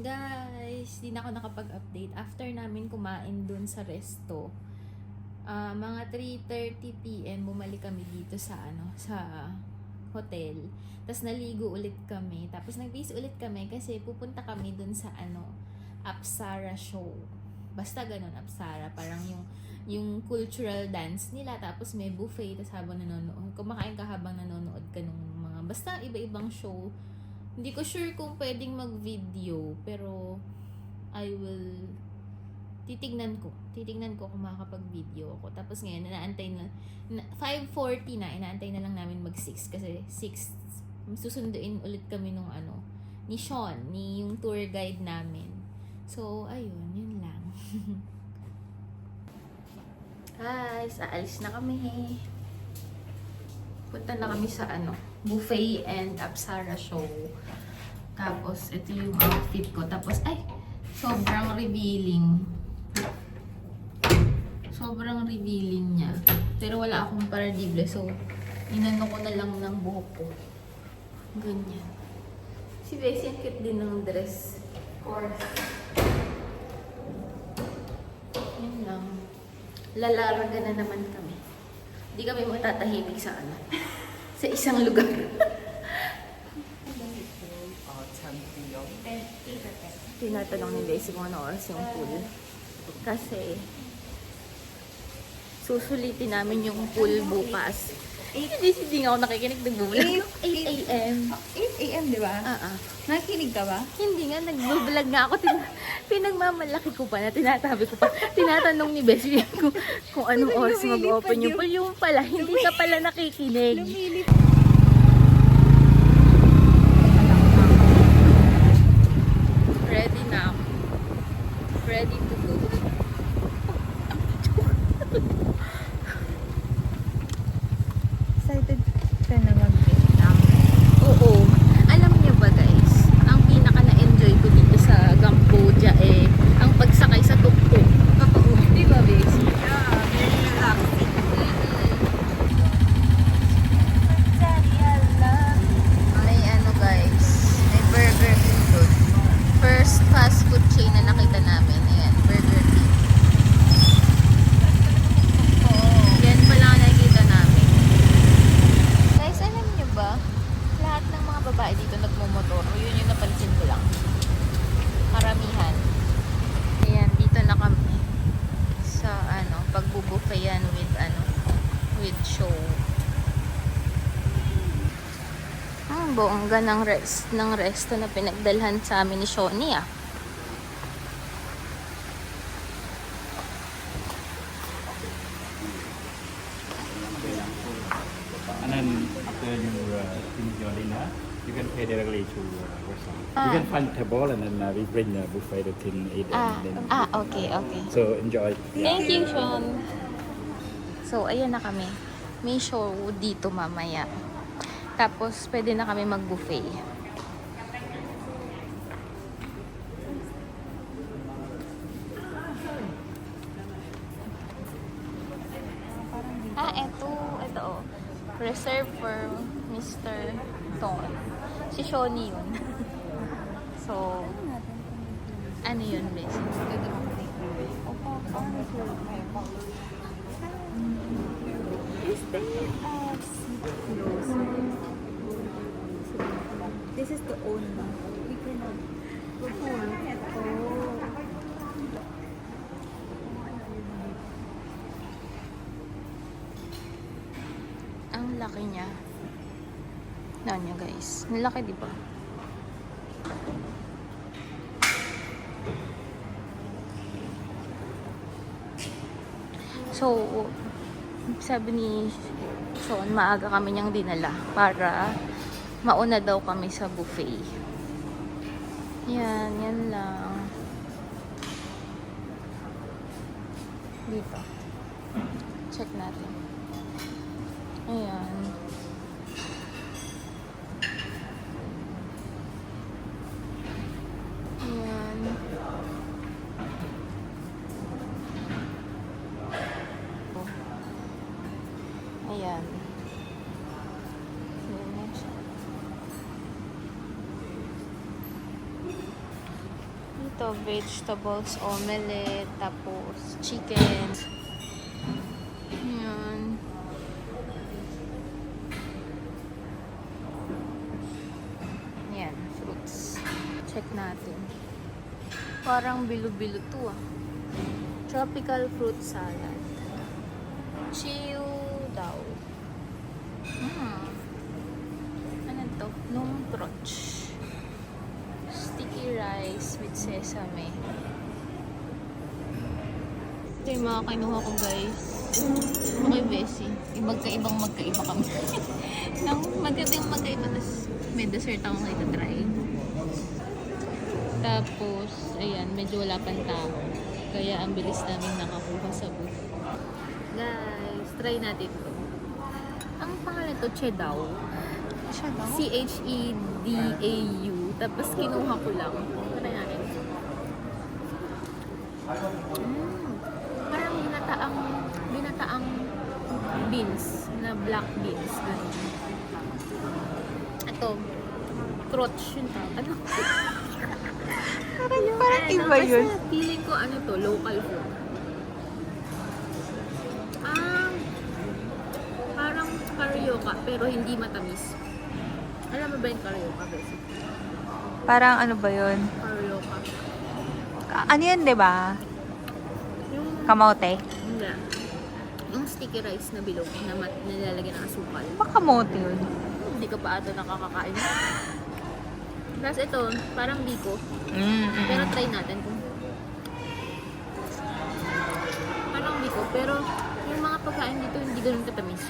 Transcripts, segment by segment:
Guys, di na ako nakapag-update. After namin kumain dun sa resto, mga 3:30 p.m. bumalik kami dito sa sa hotel. Tapos naligo ulit kami. Tapos nag-base ulit kami kasi pupunta kami dun sa Apsara show. Basta ganun, Apsara. Parang yung cultural dance nila. Tapos may buffet. Tapos habang nanonood, kumakain ka habang nanonood ka nung mga, basta iba-ibang show. Hindi ko sure kung pwedeng mag-video, pero I will titignan ko kung makakapag-video ako. Tapos ngayon, inaantay na 5:40 na, inaantay na lang namin mag-6 kasi 6 susunduin ulit kami nung ni Sean, yung tour guide namin. So, ayun, yun lang. Guys, aalis na kami. Punta na kami sa buffet and Apsara show. Tapos, ito yung outfit ko. Tapos, sobrang revealing. Sobrang revealing niya. Pero wala akong paradible. So, inano ko na lang ng buhok ko. Ganyan. Si Bessie, ang cute din ng dress. Of course. Yun lang. Lalarga na naman kami. Hindi kami matatahimik sa sa isang lugar. Tinatanong ni Bessie kung ano oras yung pool. Kasi susulitin namin yung pool bukas. Hindi nga ako nakikinig, nag-vlog. 8 a.m. 8 a.m. di ba? Nakikinig ka ba? Hindi nga, nag-vlog nga ako. Pinagmamalaki ko pa na, tinatabi ko pa. Tinatanong ni Bessie kung anong oras mag-open yung pool. Yung pala, hindi ka pala nakikinig. Lumilip. Ready na ako. Ready to go. Excited ka na mag-Vietnam? Oo. Alam niyo ba guys, ang pinaka na-enjoy ko dito sa Cambodia ang pagsakay sa tuk-tuk. Oo. Di ba, Bessie? Yeah, very relaxing. May guys, may Burger King doon. First fast food chain na nakita namin. Ayan, Burger King. Yan pala ang nakikita namin. Guys, alam niyo ba? Lahat ng mga babae dito nagmumotor. Yun yung napansin ko lang. Karamihan. Ayan, dito na kami. Sa pagbubuffeyan with show. Ang bongga ng resto na pinagdalhan sa amin ni Shoni And then after you finish your dinner, you can pay directly to restaurant. You can find a table and then we bring the buffet to tin eat and then. Okay. So enjoy. Thank you, Sean. So, ayan na kami. May show dito mamaya. Tapos, pwede na kami mag-buffet. Ito. Reserve for Mr. Ton. Si Shoni yun. So, ano yun, Bes? This is the owner. We cannot go forward. Ang laki niya. Tignan niyo guys. Ang laki, di ba? So, sabi ni Sean, maaga kami niyang dinala para mauna daw kami sa buffet. Yan lang. Dito. Check natin. Ayan. Ayan. Ayan. Ayan na siya. Ito, vegetables, omelette, tapos chicken. Yan. Yan, fruits. Check natin. Parang bilo-bilo to ah. Tropical fruit salad. Chiu daw. Ano to? Nung troch. Sticky rice with sesame. Ito yung mga kinuha ko, guys. Okay, Bessie. Magkaibang magkaiba kami. Nang magkaibang magkaiba. Tapos may dessert akong ita-try. Tapos, ayan, medyo wala pang tao. Kaya ang bilis namin nakakuha sa booth. Guys, try natin to. Ang pangalan to, Chedaw. C-H-E-D-A-U. Tapos kinuha ko lang. Try natin. Parang binataang beans na black beans. Ganun. Ito, crotch yun. Ano? Parang iba yun. Basta feeling ko ano to, local food. Parang carioca pero hindi matamis. Alam mo ba yung carioca, Bessie? Parang ano ba yun? Carioca. Ano yun, di ba? Yung, Kamote? hindi. Yung sticky rice na bilog na nilalagyan ng asukal. Baka kamote yun. Hindi ka pa ata nakakakain. Tapos ito, parang biko. Pero try natin kung parang biko. Pero yung mga pagkain dito hindi ganun katamis.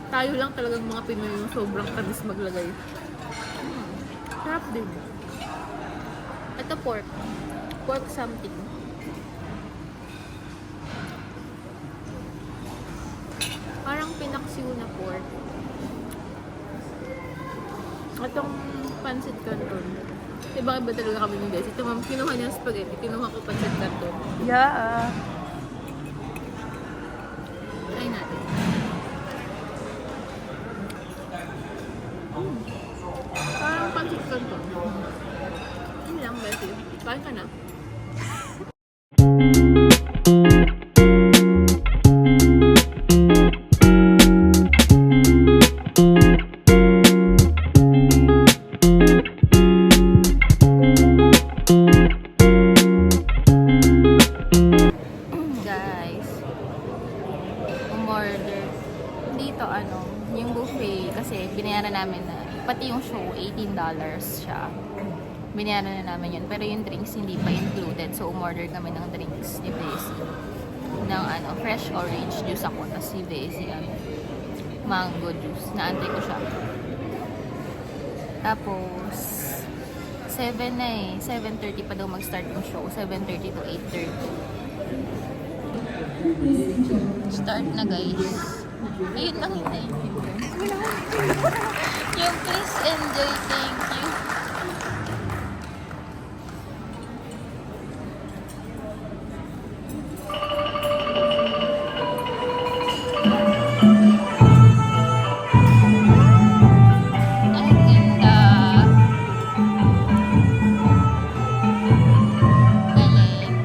Tayo lang talagang mga Pinoy yung sobrang tamis maglagay. Sarap din. Ito pork. Pork something. Parang pinaksiw na pork. Itong pancit canton. Diba ba talaga kami ng guys? Ito ma'am, kinuha niya yung spaghetti. Kinuha ko pancit canton. Yeah. Try natin. Parang pancit canton. Yun lang, Bessie. Kain ka na. Guys, umorder dito yung buffet kasi binayaran namin na pati yung show $18 siya. Binayaran na namin yun pero yung drinks hindi pa included so umorder kami ng drinks ni Bessie ng fresh orange juice ako tapos si Bessie mango juice. Naantay ko siya. Tapos 7 na 7:30 pa daw mag-start yung show. 7:30 to 8:30. Start na, guys. Ayun lang yun yung please enjoy, thank you. Ang ganda. Galing.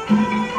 Bye.